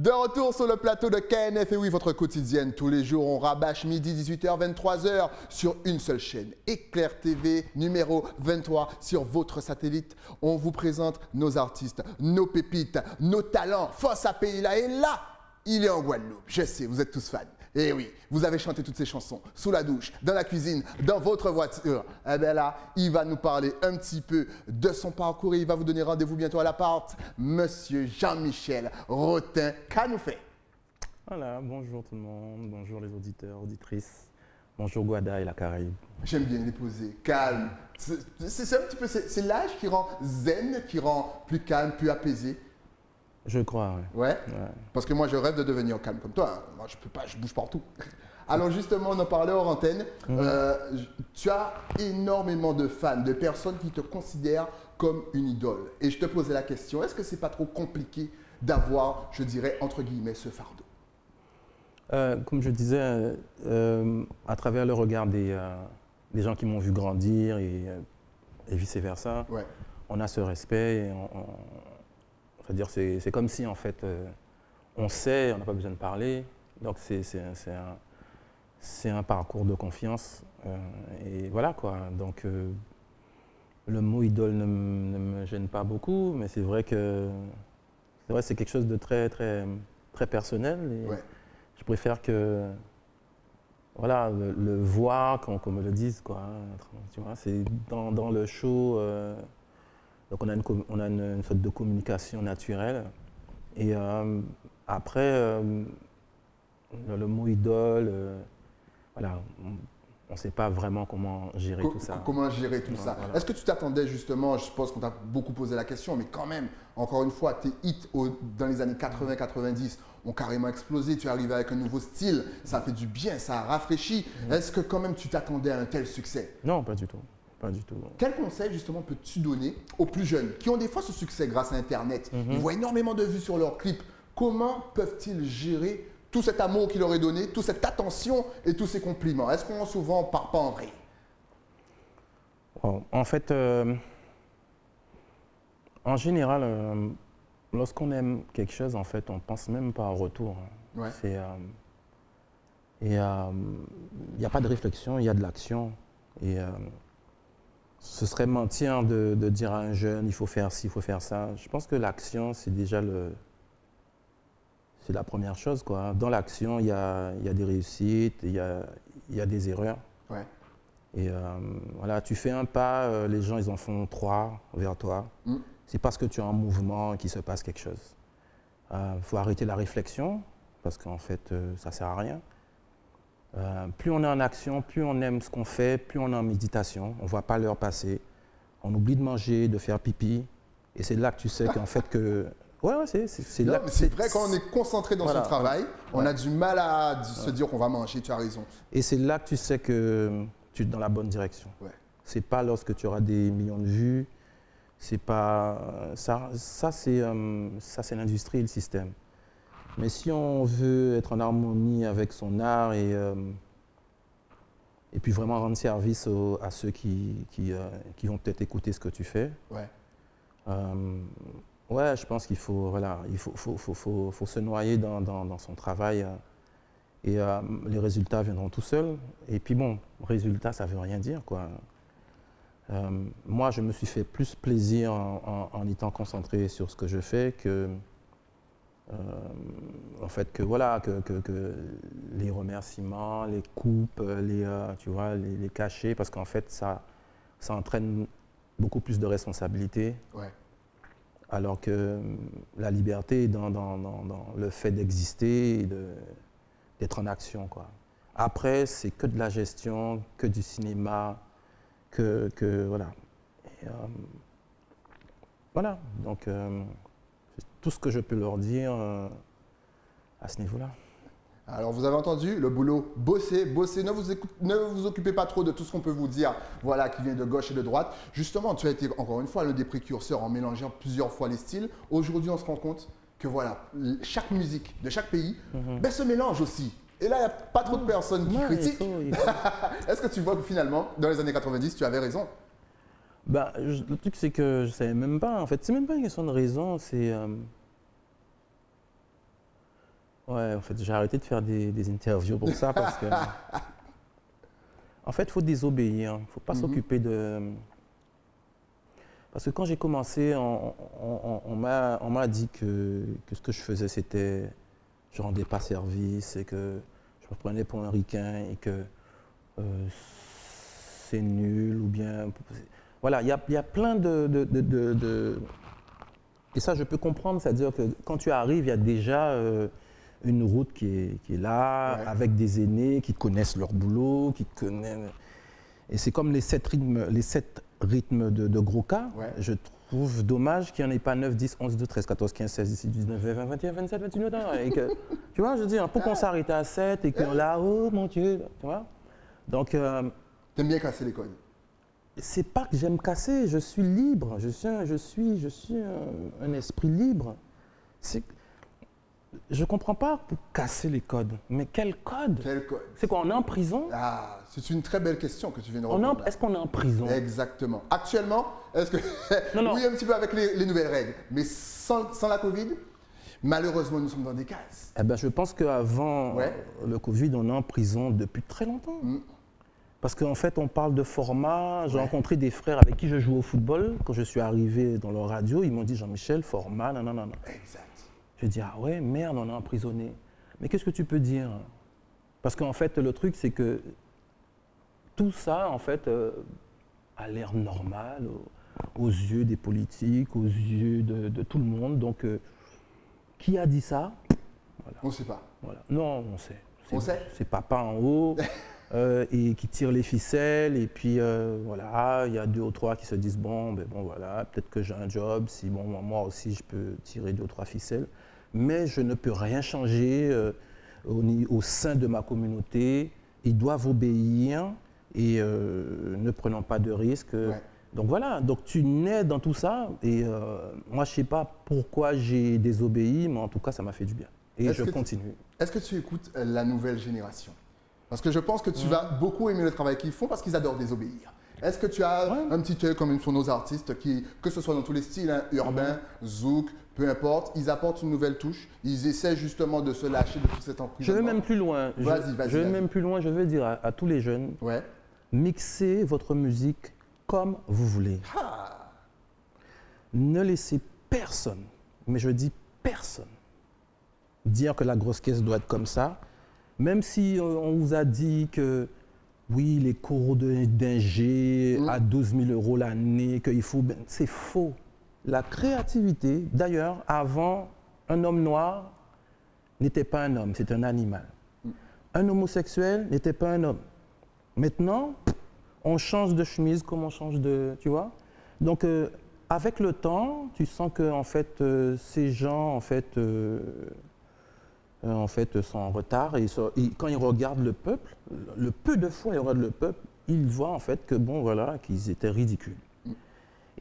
De retour sur le plateau de KNF, et oui, votre quotidienne. Tous les jours, on rabâche midi, 18h, 23h sur une seule chaîne. Éclair TV, numéro 23 sur votre satellite. On vous présente nos artistes, nos pépites, nos talents. Force à pays là, et là, il est en Guadeloupe. Je sais, vous êtes tous fans. Et oui, vous avez chanté toutes ces chansons sous la douche, dans la cuisine, dans votre voiture. Eh bien là, il va nous parler un petit peu de son parcours et il va vous donner rendez-vous bientôt à l'appart. Monsieur Jean-Michel Rotin, qu'a nous fait? Voilà, bonjour tout le monde, bonjour les auditeurs, auditrices, bonjour Guada et la Caraïbe. J'aime bien les poser, calme. C'est un petit peu, c'est l'âge qui rend zen, qui rend plus calme, plus apaisé. Je crois, oui. Ouais. Parce que moi, je rêve de devenir calme comme toi. Moi, je peux pas, je bouge partout. Alors justement, on en parlait hors antenne. Tu as énormément de fans, de personnes qui te considèrent comme une idole. Et je te posais la question, est-ce que c'est pas trop compliqué d'avoir, je dirais, entre guillemets, ce fardeau? Comme je disais, à travers le regard des gens qui m'ont vu grandir et vice-versa, ouais. On a ce respect. Et c'est-à-dire, c'est comme si, en fait, on sait, on n'a pas besoin de parler. Donc, c'est un parcours de confiance. Et voilà, quoi. Donc, le mot idole ne me gêne pas beaucoup, mais c'est vrai que c'est quelque chose de très, très, très personnel. Et ouais. je préfère que, voilà, le voir, qu'on me le dise, quoi. Tu vois, c'est dans le show. Donc on a une sorte de communication naturelle. Et après, le mot idole, voilà, on ne sait pas vraiment comment gérer tout ça. Comment gérer tout ça. Voilà. Est-ce que tu t'attendais justement, je suppose qu'on t'a beaucoup posé la question, mais quand même, encore une fois, tes hits dans les années 80-90 ont carrément explosé, tu es arrivé avec un nouveau style, ça fait du bien, ça a rafraîchi. Est-ce que quand même tu t'attendais à un tel succès? Non, pas du tout. Pas du tout. Quel conseil justement peux-tu donner aux plus jeunes qui ont des fois ce succès grâce à Internet? Ils voient énormément de vues sur leurs clips. Comment peuvent-ils gérer tout cet amour qu'il leur est donné, toute cette attention et tous ces compliments? Est-ce qu'on souvent part pas en vrai? En fait, en général, lorsqu'on aime quelque chose, en fait, on ne pense même pas au retour. Ouais. Il n'y a pas de réflexion, il y a de l'action. Et ce serait mentir de dire à un jeune, il faut faire ci, il faut faire ça. Je pense que l'action, c'est déjà c'est la première chose, quoi. Dans l'action, il y a des réussites, il y a des erreurs. Ouais. Et voilà, tu fais un pas, les gens, ils en font 3 vers toi. C'est parce que tu es en mouvement qu'il se passe quelque chose. Faut arrêter la réflexion, parce qu'en fait, ça ne sert à rien. Plus on est en action, plus on aime ce qu'on fait, plus on est en méditation. On ne voit pas l'heure passer. On oublie de manger, de faire pipi. Et c'est là que tu sais qu'en fait que... Ouais, c'est là. Mais c'est vrai, quand on est concentré dans son travail, on a du mal à se dire qu'on va manger, tu as raison. Et c'est là que tu sais que tu es dans la bonne direction. Ouais. C'est pas lorsque tu auras des millions de vues. C'est pas... Ça c'est l'industrie et le système. Mais si on veut être en harmonie avec son art et puis vraiment rendre service à ceux qui vont peut-être écouter ce que tu fais, ouais, je pense qu'il faut, voilà, faut se noyer dans son travail et les résultats viendront tout seuls. Et puis bon, résultat, ça ne veut rien dire, quoi. Moi, je me suis fait plus plaisir en étant concentré sur ce que je fais que... en fait, que les remerciements, les coupes, tu vois, les cachets, parce qu'en fait, ça entraîne beaucoup plus de responsabilités. Ouais. Alors que la liberté est dans le fait d'exister et d'être en action, quoi. Après, c'est que de la gestion, que du cinéma, voilà. Et, voilà, donc... tout ce que je peux leur dire à ce niveau-là. Alors, vous avez entendu, le boulot, bosser, ne vous occupez pas trop de tout ce qu'on peut vous dire, voilà, qui vient de gauche et de droite. Justement, tu as été, encore une fois, l'un des précurseurs en mélangeant plusieurs fois les styles. Aujourd'hui, on se rend compte que, voilà, chaque musique de chaque pays se mélange aussi. Et là, il n'y a pas trop de personnes qui critiquent. Est-ce que tu vois que finalement, dans les années 90, tu avais raison? Bah, le truc, c'est que je ne savais même pas. En fait, c'est même pas une question de raison. Ouais, en fait, j'ai arrêté de faire des interviews pour ça parce que. En fait, il faut désobéir. Il ne faut pas s'occuper de. Parce que quand j'ai commencé, on m'a dit que ce que je faisais, c'était. Je ne rendais pas service et que je me prenais pour un ricain et que c'est nul ou bien. Voilà, il y a plein Et ça, je peux comprendre, c'est-à-dire que quand tu arrives, il y a déjà une route qui est là, Ouais. avec des aînés qui connaissent leur boulot, qui connaissent. Et c'est comme les 7 rythmes de gros cas. Ouais. Je trouve dommage qu'il n'y en ait pas 9, 10, 11, 12, 13, 14, 15, 16, 17, 19, 20, 21, 27, 28, 29. Et que, tu vois, je veux dire, pour qu'on s'arrête à 7 et que là, oh mon Dieu, tu vois. Donc, T'aimes bien casser les codes. c'est pas que j'aime casser, je suis libre, je suis un esprit libre. Je comprends pas pour casser les codes. Mais quel code? Quel code? C'est quoi, on est en prison? Ah, c'est une très belle question que tu viens de répondre. Est-ce qu'on est en prison? Exactement. Actuellement, est-ce que. Non. Oui, un petit peu avec les nouvelles règles. Mais sans la Covid, malheureusement, nous sommes dans des cases. Eh ben, je pense qu'avant Ouais. le Covid, on est en prison depuis très longtemps. Parce qu'en fait, on parle de format. J'ai rencontré des frères avec qui je joue au football. Quand je suis arrivé dans leur radio, ils m'ont dit Jean-Michel, format, non. Exact. Je dis ah ouais, merde, on est emprisonné. Mais qu'est-ce que tu peux dire? Parce qu'en fait, le truc, c'est que tout ça, en fait, a l'air normal aux yeux des politiques, aux yeux de tout le monde. Donc, qui a dit ça? On ne sait pas. Voilà. Non, on sait. On sait? C'est papa en haut et qui tire les ficelles. Et puis, voilà, il y a 2 ou 3 qui se disent bon, ben bon, voilà, peut-être que j'ai un job. Si bon, moi aussi, je peux tirer 2 ou 3 ficelles. Mais je ne peux rien changer au sein de ma communauté. Ils doivent obéir et ne prenons pas de risques. Ouais. Donc voilà, donc tu nais dans tout ça. Et moi, je ne sais pas pourquoi j'ai désobéi, mais en tout cas, ça m'a fait du bien. Et je continue. Est-ce que tu écoutes la nouvelle génération? Parce que je pense que tu vas beaucoup aimer le travail qu'ils font parce qu'ils adorent désobéir. Est-ce que tu as un petit œil comme sont nos artistes qui, que ce soit dans tous les styles, hein, urbain, zouk, peu importe, ils apportent une nouvelle touche, ils essaient justement de se lâcher de toute cette emprise. Je vais même plus loin. Vas-y. Je vais même plus loin. Je vais dire à tous les jeunes, Ouais. mixez votre musique comme vous voulez. Ah. Ne laissez personne, mais je dis personne, dire que la grosse caisse doit être comme ça, même si on vous a dit que oui, les cours d'ingé à 12 000 € l'année, qu'il faut... C'est faux. La créativité, d'ailleurs, avant, un homme noir n'était pas un homme, c'est un animal. Un homosexuel n'était pas un homme. Maintenant, on change de chemise comme on change de... Tu vois? Donc, avec le temps, tu sens que en fait, ces gens, en fait, sont en retard. Et quand ils regardent le peuple, le peu de fois ils regardent le peuple, ils voient en fait que, bon, voilà, qu'ils étaient ridicules.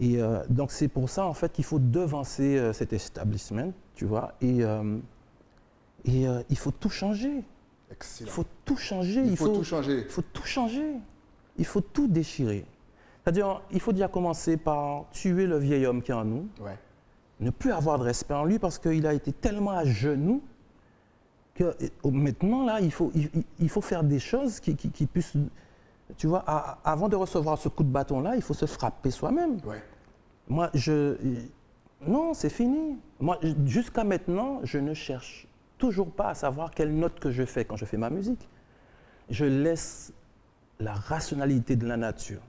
Et donc, c'est pour ça, en fait, qu'il faut devancer cet establishment, tu vois, et il faut tout changer. Excellent. Il faut tout changer. Il faut tout changer. Il faut tout changer. Il faut tout déchirer. C'est-à-dire, il faut déjà commencer par tuer le vieil homme qui est en nous, Ouais. ne plus avoir de respect en lui parce qu'il a été tellement à genoux que maintenant, là, il faut faire des choses qui puissent... Tu vois, avant de recevoir ce coup de bâton-là, il faut se frapper soi-même. Ouais. Moi, non, c'est fini. Moi, jusqu'à maintenant, je ne cherche toujours pas à savoir quelle note que je fais quand je fais ma musique. Je laisse la rationalité de la nature,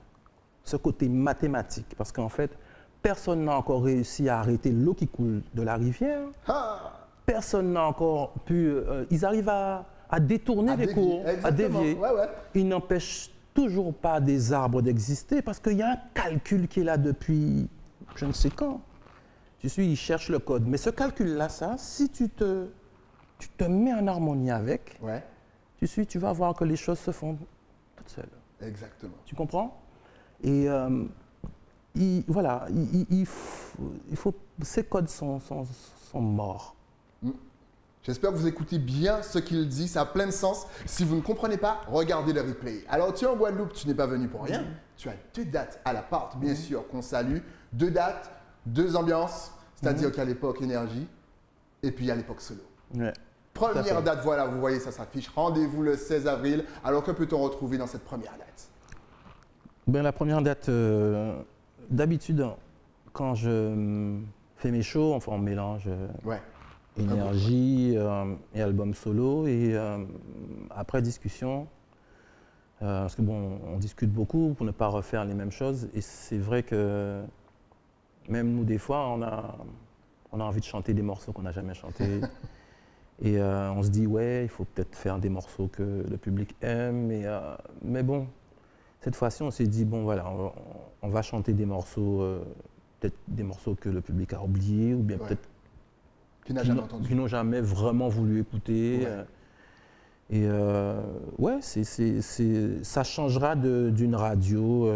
ce côté mathématique, parce qu'en fait, personne n'a encore réussi à arrêter l'eau qui coule de la rivière. Ah. Personne n'a encore pu... ils arrivent à détourner les cours, à dévier. Ouais. Ils n'empêchent toujours pas des arbres d'exister parce qu'il y a un calcul qui est là depuis je ne sais quand. Ils cherchent le code. Mais ce calcul-là, si tu te mets en harmonie avec, Ouais. tu vas voir que les choses se font toutes seules. Exactement. Tu comprends? Et voilà, ces codes sont morts. J'espère que vous écoutez bien ce qu'il dit, ça a plein de sens. Si vous ne comprenez pas, regardez le replay. Alors, tu es en Guadeloupe, tu n'es pas venu pour rien. Tu as 2 dates à l'appart, bien sûr, qu'on salue. 2 dates, 2 ambiances, c'est-à-dire qu'à l'époque énergie, et puis à l'époque solo. Ouais. Première date, voilà, vous voyez, ça s'affiche. Rendez-vous le 16 avril. Alors, que peut-on retrouver dans cette première date? Ben, la première date, d'habitude, quand je fais mes shows, enfin, on mélange Ouais. énergie et album solo. Et après discussion, parce que bon, on discute beaucoup pour ne pas refaire les mêmes choses. Et c'est vrai que même nous, des fois, on a envie de chanter des morceaux qu'on n'a jamais chantés. Et on se dit, ouais, il faut peut-être faire des morceaux que le public aime. Mais bon, cette fois-ci, on s'est dit, bon, voilà, on va chanter des morceaux, peut-être des morceaux que le public a oubliés, ou bien peut-être qui n'ont jamais vraiment voulu écouter. Ouais. Ça changera d'une radio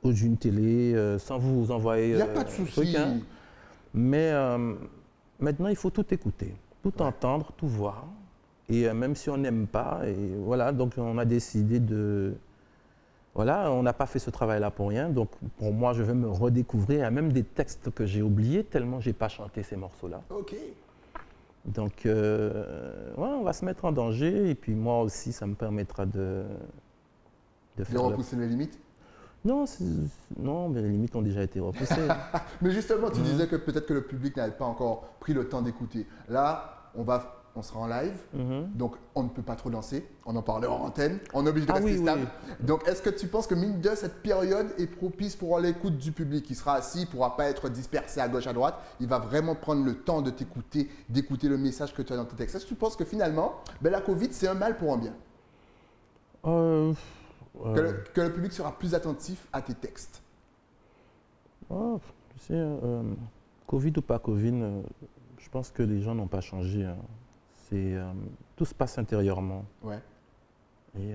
ou d'une télé, sans vous envoyer. Il n'y a pas de souci. Mais maintenant, il faut tout écouter, tout entendre, tout voir. Et même si on n'aime pas, et voilà, donc on a décidé de... Voilà, on n'a pas fait ce travail-là pour rien. Donc pour moi, je vais me redécouvrir. Il y a même des textes que j'ai oubliés tellement je n'ai pas chanté ces morceaux-là. OK. Donc, on va se mettre en danger. Et puis moi aussi, ça me permettra de faire... repousser les limites? Non, mais les limites ont déjà été repoussées. Mais justement, tu disais que peut-être que le public n'avait pas encore pris le temps d'écouter. Là, on sera en live, donc on ne peut pas trop danser. On en parlait en antenne. On est obligé de rester stable. Oui. Donc, est-ce que tu penses que mine de cette période est propice pour l'écoute du public? Il sera assis, il ne pourra pas être dispersé à gauche, à droite. Il va vraiment prendre le temps de t'écouter, d'écouter le message que tu as dans tes textes. Est-ce que tu penses que finalement, la Covid, c'est un mal pour un bien? Que le public sera plus attentif à tes textes? Tu sais, Covid ou pas Covid, je pense que les gens n'ont pas changé. Hein. Tout se passe intérieurement. Ouais. Et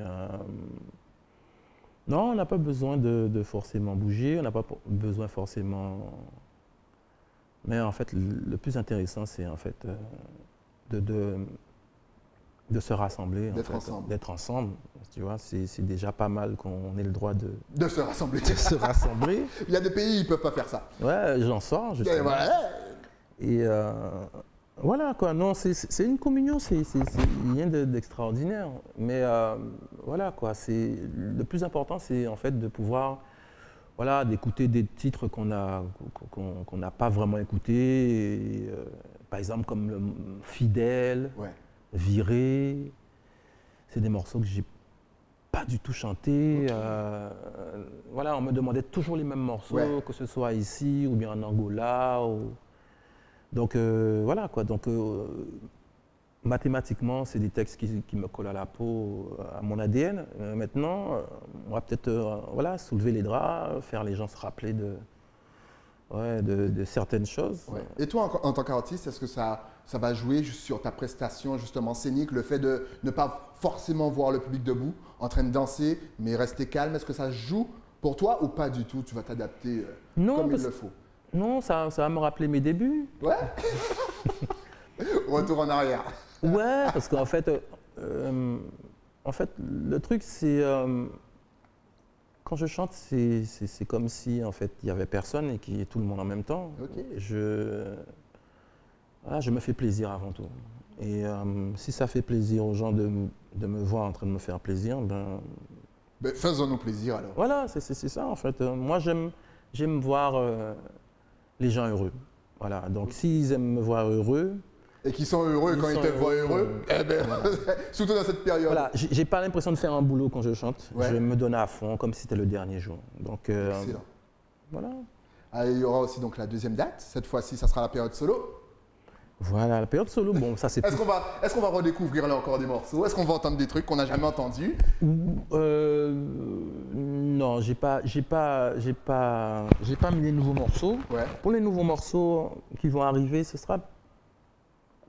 non, on n'a pas besoin de forcément bouger, on n'a pas besoin forcément... Mais en fait, le plus intéressant, c'est en fait de se rassembler. D'être ensemble. Tu vois, c'est déjà pas mal qu'on ait le droit de se rassembler. De se rassembler. Il y a des pays, ils ne peuvent pas faire ça. Ouais, j'en sors, justement. Et voilà, quoi. Non, c'est une communion, c'est rien d'extraordinaire. Mais voilà, quoi. Le plus important, c'est en fait de pouvoir, voilà, d'écouter des titres qu'on n'a pas vraiment écoutés. Par exemple, comme Fidèle, Viré. C'est des morceaux que j'ai pas du tout chantés. Voilà, on me demandait toujours les mêmes morceaux, que ce soit ici ou bien en Angola. Donc voilà, quoi. Donc mathématiquement, c'est des textes qui me collent à la peau, à mon ADN. Maintenant, on va peut-être voilà, soulever les draps, faire les gens se rappeler de certaines choses. Ouais. Et toi, en tant qu'artiste, est-ce que ça va jouer sur ta prestation justement scénique, le fait de ne pas forcément voir le public debout, en train de danser, mais rester calme? Est-ce que ça joue pour toi ou pas du tout? Tu vas t'adapter comme il le faut? Non, ça va me rappeler mes débuts. Ouais. Retour en arrière. Ouais, parce qu'en fait, le truc, c'est... quand je chante, c'est comme si en fait il y avait personne et qu'il y ait tout le monde en même temps. Okay. Je me fais plaisir avant tout. Et si ça fait plaisir aux gens de me voir en train de me faire plaisir, ben faisons-nous plaisir alors. Voilà, c'est ça en fait. Moi j'aime voir les gens heureux. Voilà. Donc s'ils aiment me voir heureux. Et qui sont heureux quand ils te voient heureux, surtout dans cette période. Voilà, j'ai pas l'impression de faire un boulot quand je chante. Je me donne à fond, comme si c'était le dernier jour. Donc, excellent. Voilà. Il y aura aussi donc la deuxième date. Cette fois-ci, ça sera la période solo. Voilà, la période solo, bon, ça c'est... Est-ce qu'on va redécouvrir là encore des morceaux? Est-ce qu'on va entendre des trucs qu'on n'a jamais entendus? Non, j'ai pas mis les nouveaux morceaux. Ouais. Pour les nouveaux morceaux qui vont arriver, ce sera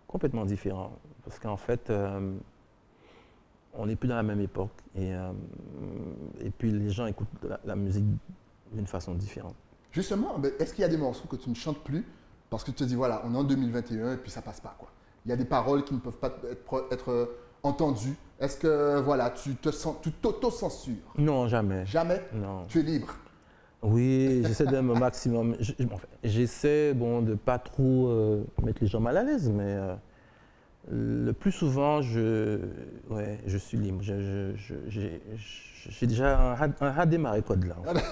complètement différent. Parce qu'en fait, on n'est plus dans la même époque. Et puis les gens écoutent la musique d'une façon différente. Justement, est-ce qu'il y a des morceaux que tu ne chantes plus parce que tu te dis, voilà, on est en 2021 et puis ça passe pas, quoi. Il y a des paroles qui ne peuvent pas être entendues. Est-ce que, voilà, tu t'auto-censures? Non, jamais. Jamais? Non. Tu es libre? Oui, j'essaie d'un maximum. J'essaie de ne pas trop mettre les gens mal à l'aise, mais Le plus souvent, ouais, je suis libre. J'ai déjà un démarré code là. En fait.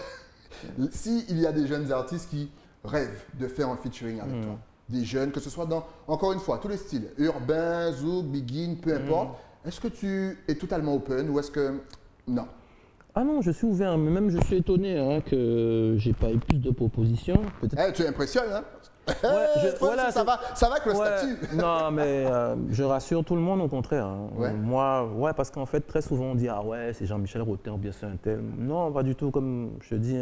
S'il y a des jeunes artistes qui rêvent de faire un featuring avec toi, des jeunes, que ce soit dans, encore une fois, tous les styles, urbain, zouk, begin, peu importe, est-ce que tu es totalement open ou est-ce que... Non. Ah non, je suis ouvert, mais même je suis étonné hein, que j'ai pas eu plus de propositions. Tu impressionnes, hein? Ouais, voilà, ça va avec le statut. Non, mais je rassure tout le monde, au contraire. Hein. Ouais. Moi, ouais, parce qu'en fait, très souvent, on dit ah ouais, c'est Jean-Michel Rotter, bien c'est un tel. Non, pas du tout. Comme je te dis,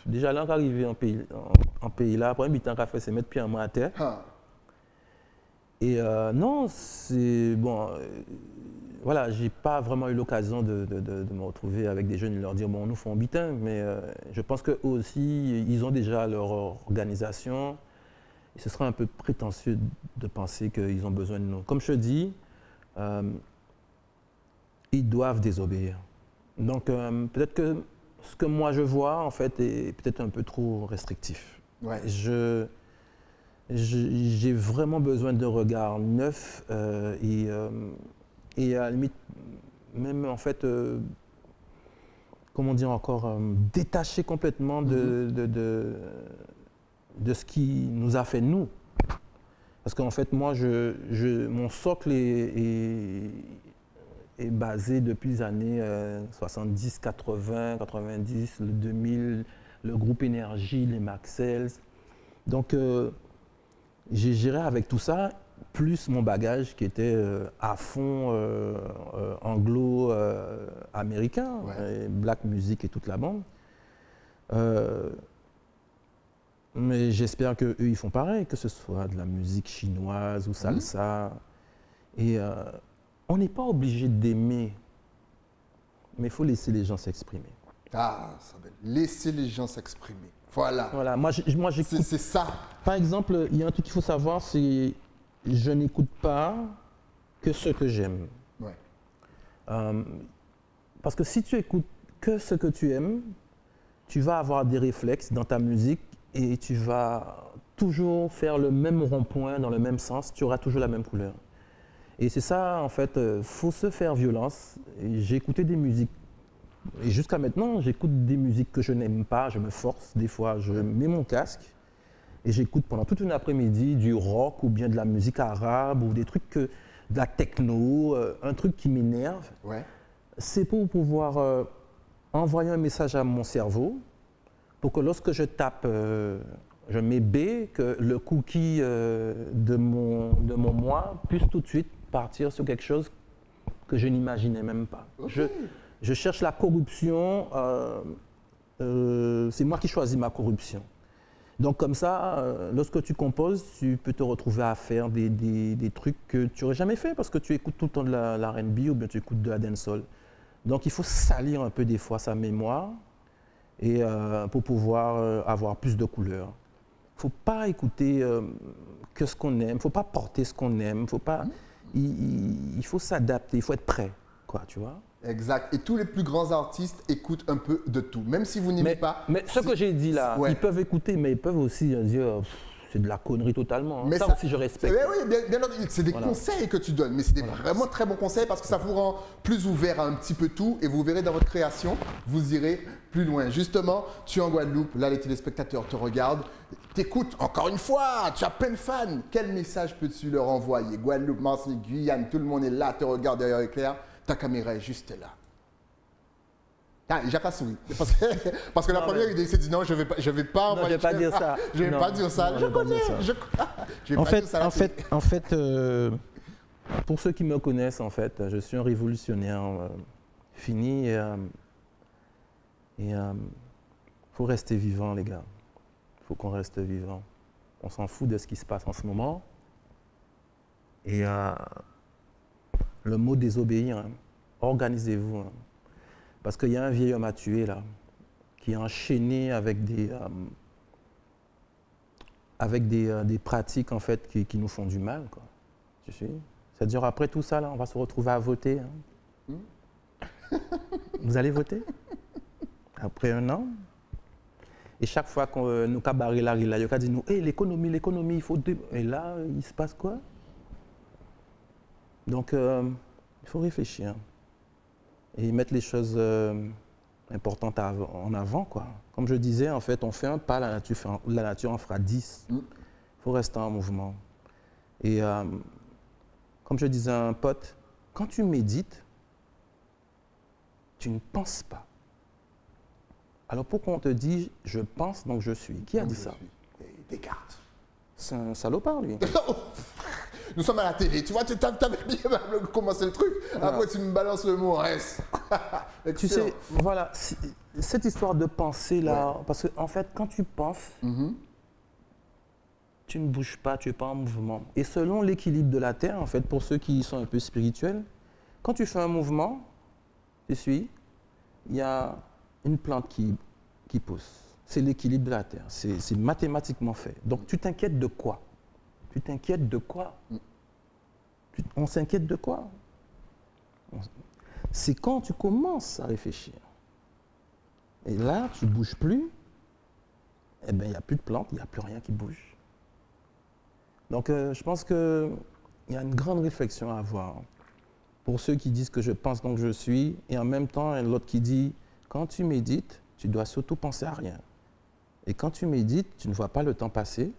déjà là, qu'arriver en pays là, après un bitan qu'a fait, c'est mettre pied en main à terre. Ah. Et non, c'est bon. Voilà, j'ai pas vraiment eu l'occasion de me retrouver avec des jeunes et leur dire bon, nous font bitin, mais je pense qu'eux aussi, ils ont déjà leur organisation. Et ce serait un peu prétentieux de penser qu'ils ont besoin de nous. Comme je te dis, ils doivent désobéir. Donc peut-être que ce que moi je vois, en fait, est peut-être un peu trop restrictif. Ouais. J'ai vraiment besoin de regards neufs et à la limite, même en fait, comment dire encore, détaché complètement de ce qui nous a fait nous. Parce qu'en fait, moi, mon socle est basé depuis les années 70, 80, 90, le 2000, le groupe Énergie, les Maxells. Donc, j'ai géré avec tout ça, plus mon bagage qui était à fond anglo-américain, black music et toute la bande. Mais j'espère qu'eux, ils font pareil, que ce soit de la musique chinoise ou salsa. Et on n'est pas obligé d'aimer, mais il faut laisser les gens s'exprimer. Ah, ça va. Laisser les gens s'exprimer. Voilà. Voilà. Moi j'écoute. C'est ça. Par exemple, il y a un truc qu'il faut savoir, c'est je n'écoute pas que ce que j'aime. Ouais. Parce que si tu écoutes que ce que tu aimes, tu vas avoir des réflexes dans ta musique et tu vas toujours faire le même rond-point dans le même sens, tu auras toujours la même couleur. Et c'est ça, en fait, il faut se faire violence. J'ai écouté des musiques, et jusqu'à maintenant, j'écoute des musiques que je n'aime pas, je me force, des fois, je mets mon casque et j'écoute pendant toute une après-midi du rock ou bien de la musique arabe ou des trucs, de la techno, un truc qui m'énerve. Ouais. C'est pour pouvoir envoyer un message à mon cerveau pour que lorsque je tape, je mets B, que le cookie de mon moi puisse tout de suite partir sur quelque chose que je n'imaginais même pas. Okay. Je cherche la corruption, c'est moi qui choisis ma corruption. Donc comme ça, lorsque tu composes, tu peux te retrouver à faire des trucs que tu n'aurais jamais fait parce que tu écoutes tout le temps de la R&B ou bien tu écoutes de la dancehall. Donc il faut salir un peu des fois sa mémoire et pour pouvoir avoir plus de couleurs. Il ne faut pas écouter que ce qu'on aime, il ne faut pas porter ce qu'on aime, il faut s'adapter, il faut être prêt, quoi, tu vois. Exact. Et tous les plus grands artistes écoutent un peu de tout, même si vous n'aimez pas. Mais ce que j'ai dit là, ils peuvent écouter, mais ils peuvent aussi dire c'est de la connerie totalement. Hein. Mais ça aussi, je respecte. Oui, bien entendu, c'est des conseils que tu donnes, mais c'est des vraiment très bons conseils parce que ça vous rend plus ouvert à un petit peu tout et vous verrez dans votre création, vous irez plus loin. Justement, tu es en Guadeloupe, là les téléspectateurs te regardent, t'écoutent encore une fois, tu as plein de fans. Quel message peux-tu leur envoyer? Guadeloupe, Martinique, Guyane, tout le monde est là, te regarde derrière l'éclair. Ta caméra est juste là. Ah, j'ai pas souri. Parce que la première idée, c'est dit non, je vais pas envoyer. Non, je vais pas dire ça. Je vais pas dire ça. Je connais. En fait, pour ceux qui me connaissent, en fait, je suis un révolutionnaire fini et faut rester vivant, les gars. Il faut qu'on reste vivant. On s'en fout de ce qui se passe en ce moment. Et le mot désobéir, hein. Organisez-vous. Hein. Parce qu'il y a un vieil homme à tuer là, qui est enchaîné avec des pratiques en fait qui nous font du mal, quoi. Tu sais. C'est-à-dire après tout ça là, on va se retrouver à voter. Hein. Vous allez voter après un an. Et chaque fois qu'on nous cabaret là, il dit nous, hey, l'économie, il faut. Et là, il se passe quoi? Donc, il faut réfléchir et mettre les choses importantes en avant, quoi. Comme je disais, en fait, on fait un pas, la nature en fera 10. Il faut rester en mouvement. Et comme je disais à un pote, quand tu médites, tu ne penses pas. Alors pourquoi on te dit « je pense, donc je suis » ? Qui a dit ça ? Descartes. C'est un salopard, lui. Nous sommes à la télé, tu vois, tu avais bien commencé le truc. Après, tu me balances le mot reste. Tu sais, voilà, cette histoire de penser là, parce qu'en fait, quand tu penses, tu ne bouges pas, tu n'es pas en mouvement. Et selon l'équilibre de la Terre, en fait, pour ceux qui sont un peu spirituels, quand tu fais un mouvement, tu suis, il y a une plante qui pousse. C'est l'équilibre de la Terre. C'est mathématiquement fait. Donc, tu t'inquiètes de quoi ? Tu t'inquiètes de quoi ? On s'inquiète de quoi ? C'est quand tu commences à réfléchir. Et là, tu ne bouges plus. Eh bien, il n'y a plus de plantes, il n'y a plus rien qui bouge. Donc, je pense qu'il y a une grande réflexion à avoir. Pour ceux qui disent que je pense donc je suis, et en même temps, il y a l'autre qui dit, quand tu médites, tu dois surtout penser à rien. Et quand tu médites, tu ne vois pas le temps passer.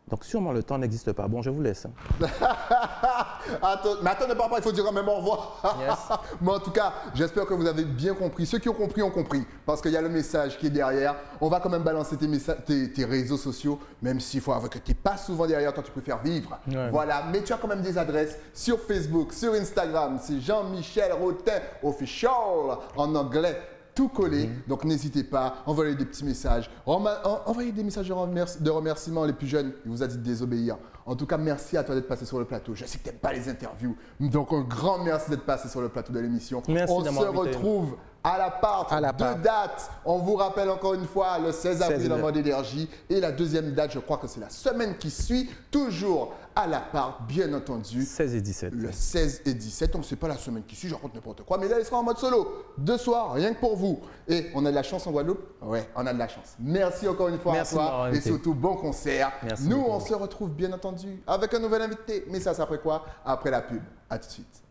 Donc sûrement le temps n'existe pas. Bon, je vous laisse. Mais attendez pas, il faut dire quand même au revoir. Yes. Mais en tout cas, j'espère que vous avez bien compris. Ceux qui ont compris. Parce qu'il y a le message qui est derrière. On va quand même balancer tes réseaux sociaux, même s'il faut avouer que tu n'es pas souvent derrière, toi tu préfères vivre. Ouais. Voilà, mais tu as quand même des adresses sur Facebook, sur Instagram. C'est Jean-Michel Rotin Official en anglais. Tout collé, donc n'hésitez pas, envoyez des petits messages, envoyez des messages de remerciement les plus jeunes, il vous a dit de désobéir. En tout cas, merci à toi d'être passé sur le plateau. Je sais que tu n'aimes pas les interviews, donc un grand merci d'être passé sur le plateau de l'émission. On se retrouve à l'appart, deux dates. On vous rappelle encore une fois, le 16 avril en mode énergie et la deuxième date, je crois que c'est la semaine qui suit, toujours à l'appart, bien entendu. 16 et 17. Le 16 et 17, donc c'est pas la semaine qui suit, je raconte n'importe quoi, mais là, il sera en mode solo, 2 soirs, rien que pour vous. Et on a de la chance en Guadeloupe? Ouais, on a de la chance. Merci encore une fois à toi et surtout bon concert. Merci beaucoup. On se retrouve bien entendu avec un nouvel invité, mais ça c'est après quoi? Après la pub. À tout de suite.